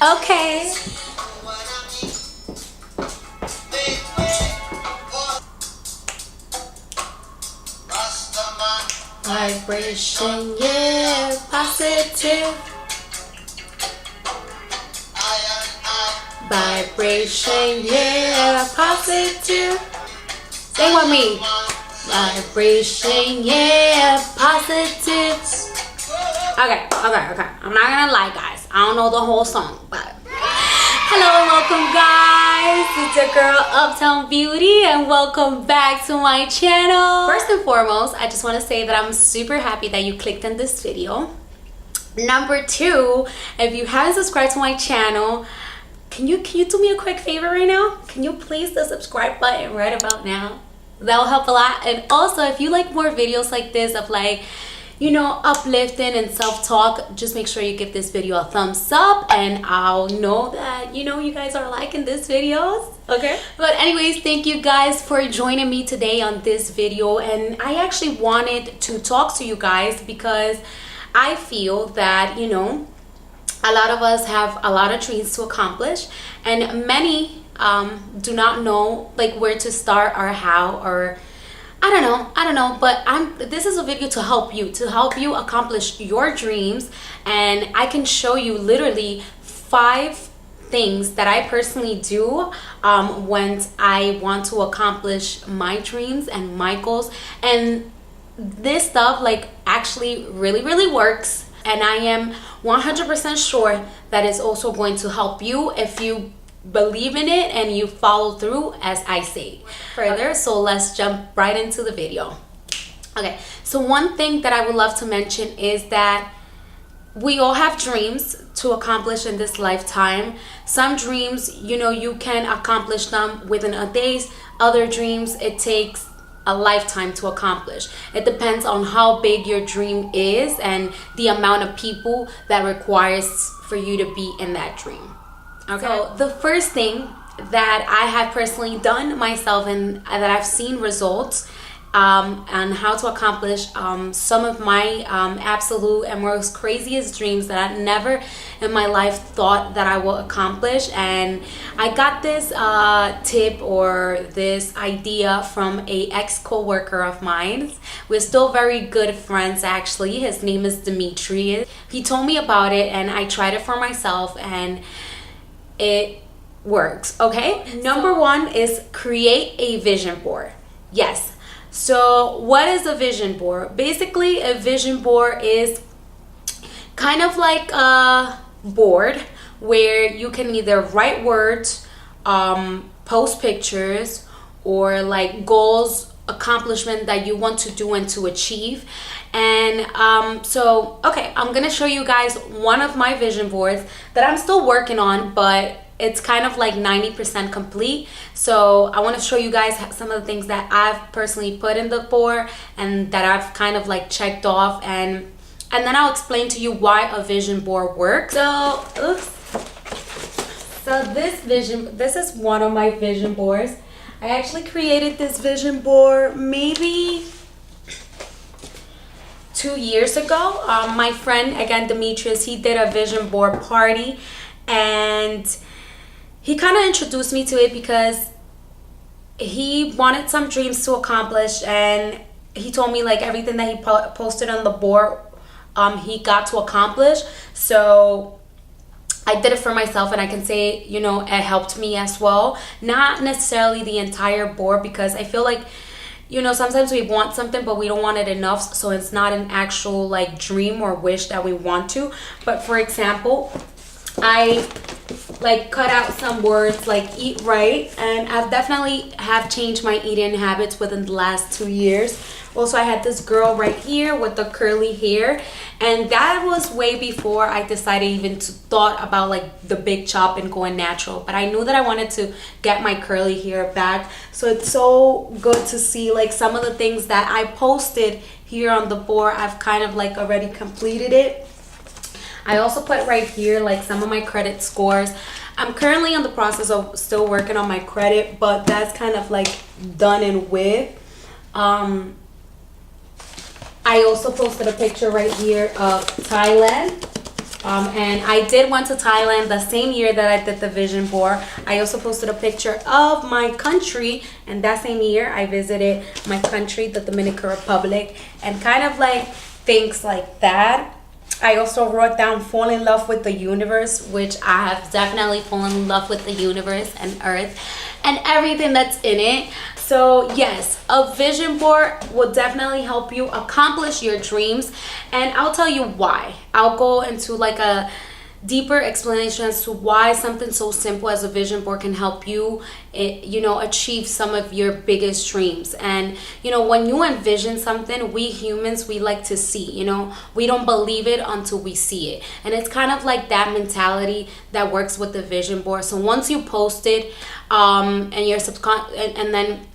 Okay. Vibration, yeah, positive. Vibration, yeah, positive. Sing with me. Vibration, yeah, positive. Okay. I'm not gonna lie, guys. I don't know the whole song, but hello and welcome, guys. It's your girl Uptown Beauty, and welcome back to my channel. First and foremost, I just want to say that I'm super happy that you clicked on this video. Number two, if you haven't subscribed to my channel, can you do me a quick favor right now? Can you please the subscribe button right about now? That'll help a lot. And also, if you like more videos like this of like, you know, uplifting and self-talk, just make sure you give this video a thumbs up and I'll know that, you know, you guys are liking this videos. Okay, but anyways, thank you guys for joining me today on this video. And I actually wanted to talk to you guys because I feel that, you know, a lot of us have a lot of dreams to accomplish, and many do not know like where to start or how, or I don't know, but this is a video to help you accomplish your dreams. And I can show you literally 5 things that I personally do when I want to accomplish my dreams and my goals. And this stuff like actually really works, and I am 100% sure that it's also going to help you if you believe in it and you follow through as I say further. So let's jump right into the video. Okay, so one thing that I would love to mention is that we all have dreams to accomplish in this lifetime. Some dreams, you know, you can accomplish them within a day. Other dreams, it takes a lifetime to accomplish. It depends on how big your dream is and the amount of people that requires for you to be in that dream. Okay, so the first thing that I have personally done myself and that I've seen results on how to accomplish some of my absolute and most craziest dreams that I never in my life thought that I will accomplish. And I got this tip or this idea from a ex-co-worker of mine. We're still very good friends actually. His name is Dimitri. He told me about it and I tried it for myself and it works. Okay, number 1 is create a vision board. Yes. So what is a vision board? Basically, a vision board is kind of like a board where you can either write words, post pictures, or like goals, accomplishment that you want to do and to achieve. And so okay, I'm gonna show you guys one of my vision boards that I'm still working on, but it's kind of like 90% complete. So I want to show you guys some of the things that I've personally put in the board and that I've kind of like checked off, and then I'll explain to you why a vision board works. So this is one of my vision boards. I actually created this vision board maybe 2 years ago. My friend, again, Demetrius, he did a vision board party, and he kind of introduced me to it because he wanted some dreams to accomplish, and he told me like everything that he posted on the board he got to accomplish. So I did it for myself, and I can say, you know, it helped me as well. Not necessarily the entire board, because I feel like, you know, sometimes we want something but we don't want it enough, so it's not an actual like dream or wish that we want to. But for example, I like cut out some words like eat right, and I've definitely have changed my eating habits within the last 2 years. Also, I had this girl right here with the curly hair, and that was way before I decided even to thought about like the big chop and going natural. But I knew that I wanted to get my curly hair back. So it's so good to see like some of the things that I posted here on the board. I've kind of like already completed it. I also put right here like some of my credit scores. I'm currently in the process of still working on my credit, but that's kind of like done and with. I also posted a picture right here of Thailand. And I did went to Thailand the same year that I did the vision board. I also posted a picture of my country, and that same year I visited my country, the Dominican Republic, and kind of like things like that. I also wrote down fall in love with the universe, which I have definitely fallen in love with the universe and earth and everything that's in it. So yes, a vision board will definitely help you accomplish your dreams, and I'll tell you why. I'll go into like a deeper explanation as to why something so simple as a vision board can help you, achieve some of your biggest dreams. And when you envision something, we humans, we like to see, we don't believe it until we see it. And it's kind of like that mentality that works with the vision board. So once you post it, and your and then,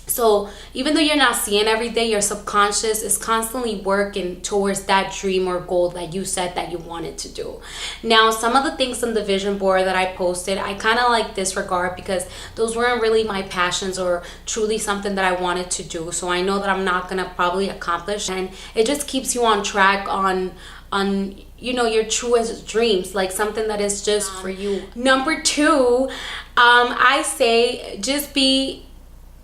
so even though you're not seeing every day, your subconscious is constantly working towards that dream or goal that you said that you wanted to do. Now, some of the things on the vision board that I posted, I kind of like disregard because those weren't really my passions or truly something that I wanted to do. So I know that I'm not going to probably accomplish, and it just keeps you on track on your truest dreams, like something that is just for you. Number 2, I say just be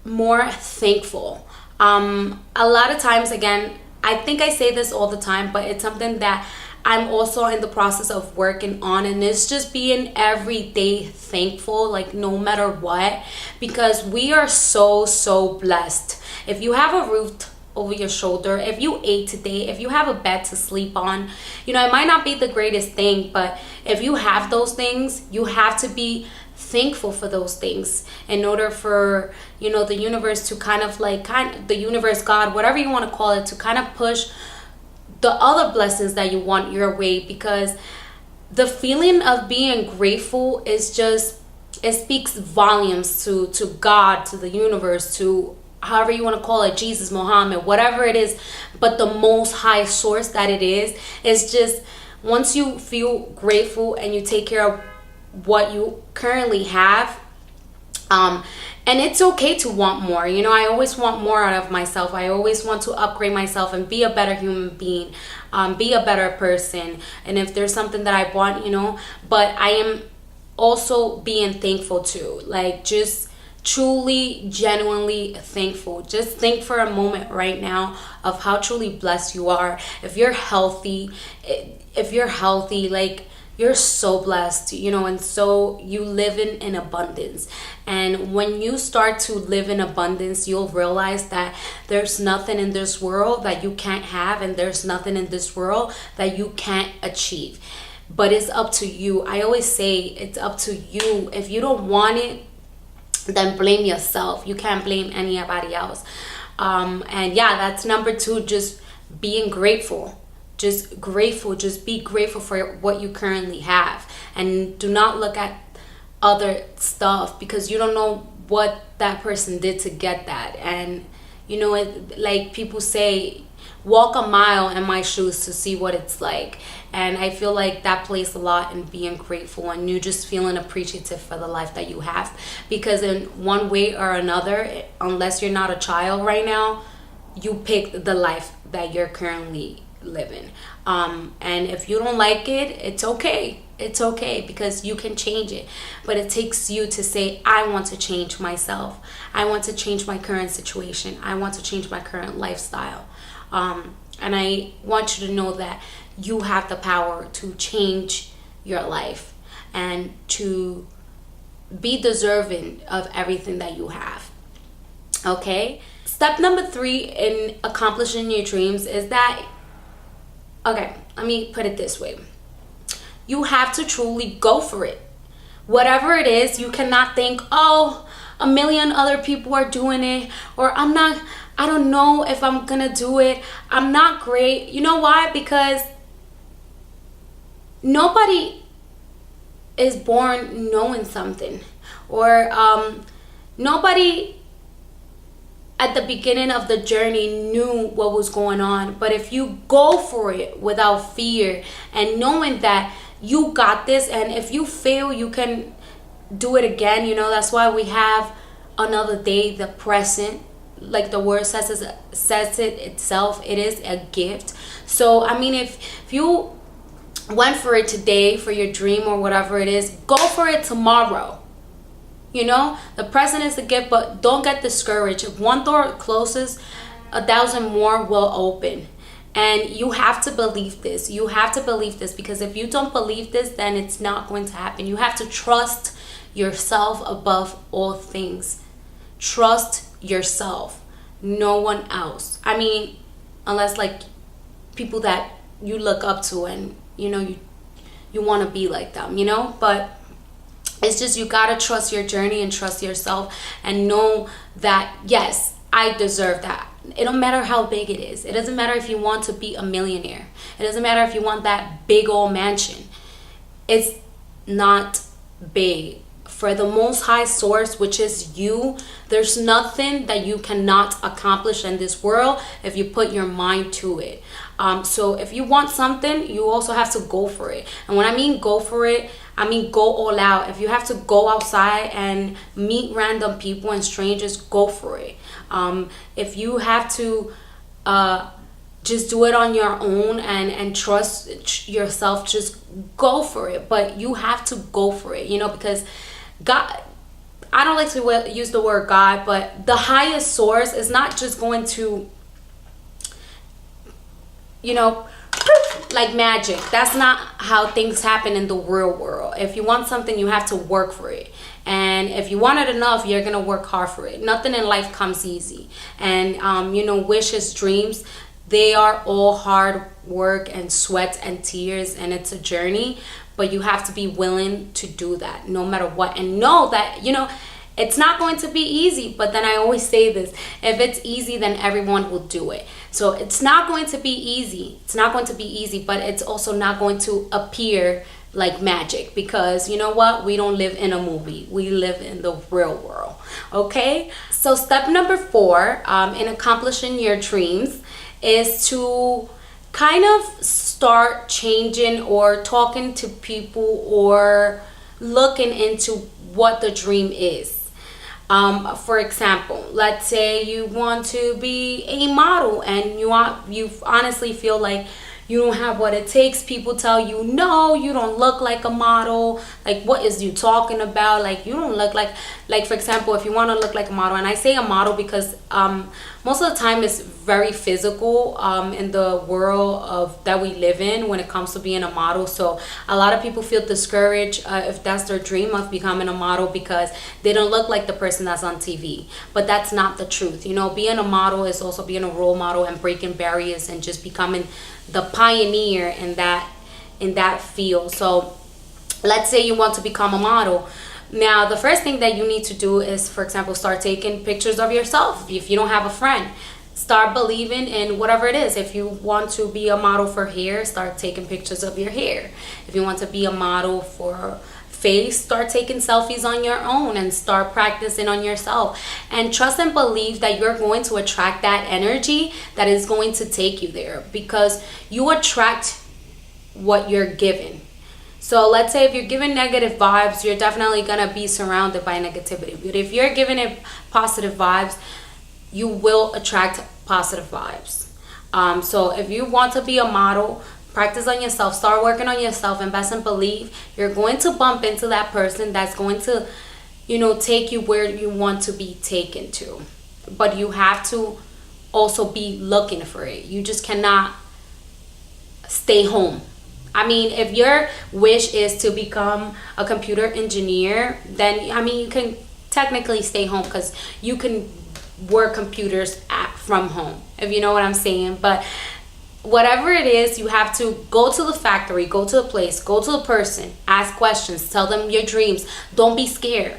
more thankful. A lot of times, again, I think I say this all the time, but it's something that I'm also in the process of working on, and it's just being everyday thankful, like no matter what, because we are so blessed. If you have a roof over your shoulder, if you ate today, if you have a bed to sleep on, it might not be the greatest thing, but if you have those things, you have to be thankful for those things in order for the universe to the universe, God, whatever you want to call it, to kind of push the other blessings that you want your way. Because the feeling of being grateful is just, it speaks volumes to God, to the universe, to however you want to call it, Jesus, Muhammad, whatever it is, but the most high source that it is just, once you feel grateful and you take care of what you currently have, and it's okay to want more. I always want more out of myself. I always want to upgrade myself and be a better human being, be a better person. And if there's something that I want, but I am also being thankful too, like just truly genuinely thankful. Just think for a moment right now of how truly blessed you are. If you're healthy, like, you're so blessed, and so you live in abundance. And when you start to live in abundance, you'll realize that there's nothing in this world that you can't have, and there's nothing in this world that you can't achieve. But it's up to you. I always say it's up to you. If you don't want it, then blame yourself. You can't blame anybody else. And yeah, that's number 2, just being grateful. Just be grateful for what you currently have, and do not look at other stuff, because you don't know what that person did to get that. And like people say, walk a mile in my shoes to see what it's like. And I feel like that plays a lot in being grateful, and you just feeling appreciative for the life that you have. Because in one way or another, unless you're not a child right now, you picked the life that you're currently living. And if you don't like it, it's okay. It's okay, because you can change it. But it takes you to say, I want to change myself. I want to change my current situation. I want to change my current lifestyle. And I want you to know that you have the power to change your life and to be deserving of everything that you have. Okay? Step number 3 in accomplishing your dreams is that, okay, let me put it this way. You have to truly go for it. Whatever it is, you cannot think, oh, a million other people are doing it, or I don't know if I'm gonna do it. I'm not great. You know why? Because nobody is born knowing something, or nobody at the beginning of the journey knew what was going on. But if you go for it without fear and knowing that you got this, and if you fail, you can do it again. That's why we have another day, the present. Like the word says it itself, it is a gift. So I mean, if you went for it today for your dream or whatever it is, go for it tomorrow. You know, the present is the gift, but don't get discouraged. If one door closes, 1,000 more will open. And you have to believe this. You have to believe this, because if you don't believe this, then it's not going to happen. You have to trust yourself above all things. Trust yourself, no one else. I mean, unless like people that you look up to and you want to be like them, but it's just, you gotta trust your journey and trust yourself and know that yes, I deserve that. It don't matter how big it is. It doesn't matter if you want to be a millionaire. It doesn't matter if you want that big old mansion. It's not big. For the most high source, which is you, there's nothing that you cannot accomplish in this world if you put your mind to it. So if you want something, you also have to go for it. And when I mean go for it, I mean go all out. If you have to go outside and meet random people and strangers, go for it. If you have to just do it on your own and trust yourself, just go for it. But you have to go for it, because God, I don't like to use the word God, but the highest source is not just going to, like magic. That's not how things happen in the real world. If you want something, you have to work for it. And if you want it enough, you're going to work hard for it. Nothing in life comes easy. And, wishes, dreams, they are all hard work and sweat and tears, and it's a journey. But you have to be willing to do that no matter what. And know that, it's not going to be easy. But then I always say this, if it's easy, then everyone will do it. So it's not going to be easy. It's not going to be easy, but it's also not going to appear like magic, because you know what? We don't live in a movie. We live in the real world. Okay? So step number 4 in accomplishing your dreams is to kind of start changing or talking to people or looking into what the dream is. For example, let's say you want to be a model and you honestly feel like you don't have what it takes. People tell you, no, you don't look like a model. Like, what is you talking about? Like, you don't look like for example, if you want to look like a model, and I say a model because most of the time it's very physical in the world of that we live in when it comes to being a model. So a lot of people feel discouraged if that's their dream of becoming a model, because they don't look like the person that's on TV. But that's not the truth. Being a model is also being a role model and breaking barriers and just becoming the pioneer in that field. So let's say you want to become a model. Now, the first thing that you need to do is, for example, start taking pictures of yourself. If you don't have a friend, start believing in whatever it is. If you want to be a model for hair, start taking pictures of your hair. If you want to be a model for face, start taking selfies on your own and start practicing on yourself. And trust and believe that you're going to attract that energy that is going to take you there, because you attract what you're given. So let's say if you're giving negative vibes, you're definitely going to be surrounded by negativity. But if you're giving it positive vibes, you will attract positive vibes. So if you want to be a model, practice on yourself, start working on yourself, and best and believe you're going to bump into that person that's going to, take you where you want to be taken to. But you have to also be looking for it. You just cannot stay home. I mean, if your wish is to become a computer engineer, then, you can technically stay home, because you can work computers from home, if you know what I'm saying. But whatever it is, you have to go to the factory, go to the place, go to the person, ask questions, tell them your dreams. Don't be scared.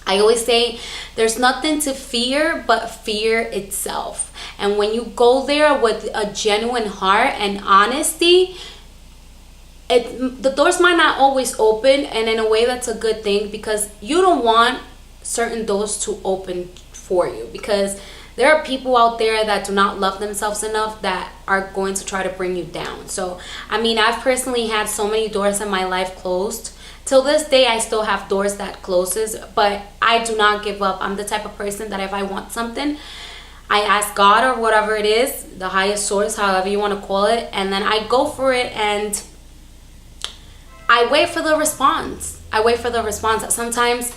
I always say there's nothing to fear but fear itself. And when you go there with a genuine heart and honesty, the doors might not always open, and in a way that's a good thing, because you don't want certain doors to open for you, because there are people out there that do not love themselves enough that are going to try to bring you down. So I've personally had so many doors in my life closed. Till this day, I still have doors that closes, but I do not give up. I'm the type of person that if I want something, I ask God or whatever it is, the highest source, however you want to call it, and then I go for it. And I wait for the response. Sometimes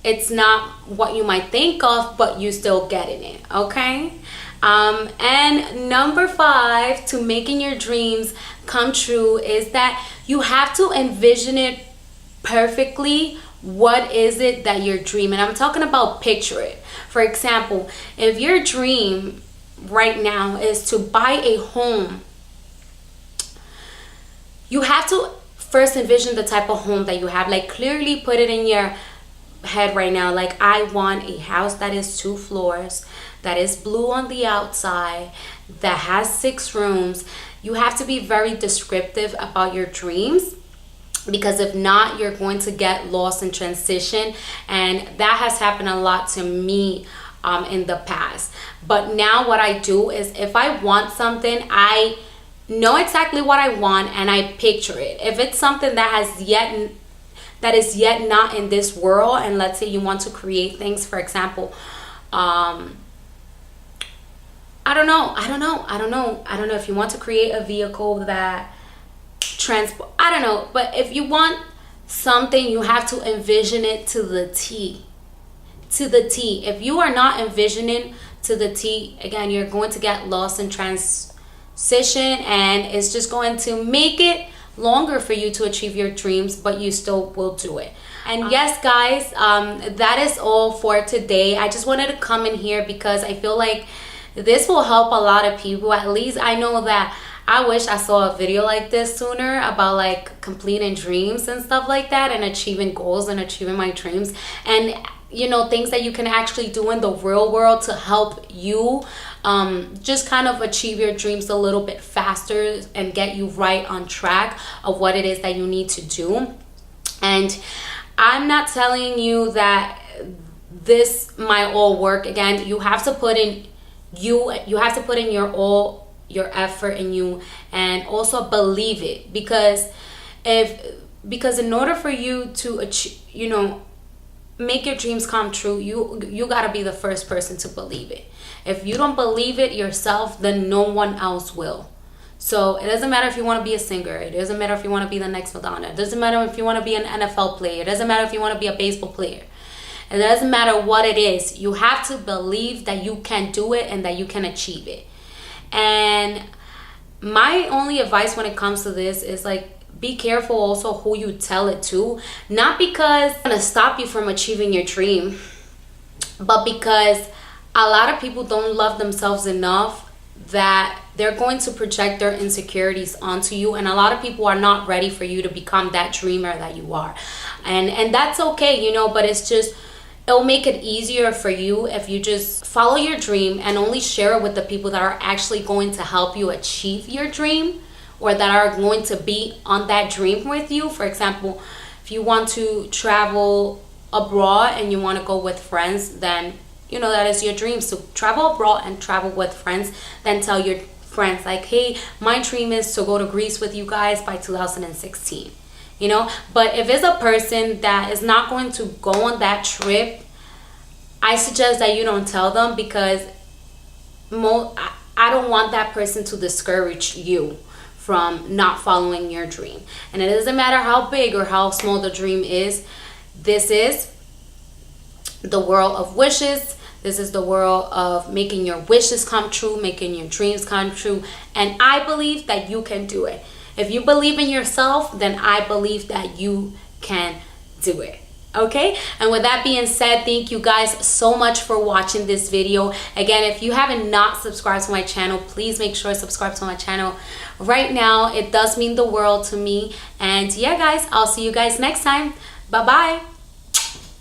it's not what you might think of, but you still getting it, okay? And number 5 to making your dreams come true is that you have to envision it perfectly. What is it that you're dreaming? I'm talking about picture it. For example, if your dream right now is to buy a home, you have to first envision the type of home that you have. Like, clearly put it in your head right now. Like, I want a house that is 2 floors, that is blue on the outside, that has 6 rooms. You have to be very descriptive about your dreams, because if not, you're going to get lost in transition. And that has happened a lot to me in the past. But now what I do is, if I want something, I know exactly what I want and I picture it. If it's something that is yet not in this world, and let's say you want to create things, for example, I don't know if you want to create a vehicle that I don't know, but if you want something, you have to envision it to the T. If you are not envisioning to the T, again, you're going to get lost in transition, and it's just going to make it longer for you to achieve your dreams, but you still will do it. And yes, guys, that is all for today. I just wanted to come in here because I feel like this will help a lot of people. At least I know that I wish I saw a video like this sooner about like completing dreams and stuff like that, and achieving goals and achieving my dreams, and things that you can actually do in the real world to help you just kind of achieve your dreams a little bit faster and get you right on track of what it is that you need to do. And I'm not telling you that this might all work. Again, you have to put in you have to put in your effort in you, and also believe it, because in order for you to achieve, make your dreams come true, you gotta be the first person to believe it. If you don't believe it yourself, then no one else will. So it doesn't matter if you want to be a singer, it doesn't matter if you want to be the next Madonna, it doesn't matter if you want to be an NFL player, it doesn't matter if you want to be a baseball player, it doesn't matter what it is. You have to believe that you can do it and that you can achieve it. And my only advice when it comes to this is, like, be careful also who you tell it to. Not because it's gonna stop you from achieving your dream, but because a lot of people don't love themselves enough that they're going to project their insecurities onto you, and a lot of people are not ready for you to become that dreamer that you are. And that's okay, but it's just, it'll make it easier for you if you just follow your dream and only share it with the people that are actually going to help you achieve your dream, or that are going to be on that dream with you. For example, if you want to travel abroad and you want to go with friends, then that is your dream. So travel abroad and travel with friends. Then tell your friends, like, hey, my dream is to go to Greece with you guys by 2016. But if it's a person that is not going to go on that trip, I suggest that you don't tell them, because I don't want that person to discourage you from not following your dream. And it doesn't matter how big or how small the dream is. This is the world of wishes. This is the world of making your wishes come true, making your dreams come true. And I believe that you can do it. If you believe in yourself, then I believe that you can do it. Okay, and with that being said, thank you guys so much for watching this video. Again, if you haven't not subscribed to my channel, please make sure to subscribe to my channel right now. It does mean the world to me. And yeah, guys, I'll see you guys next time. Bye bye.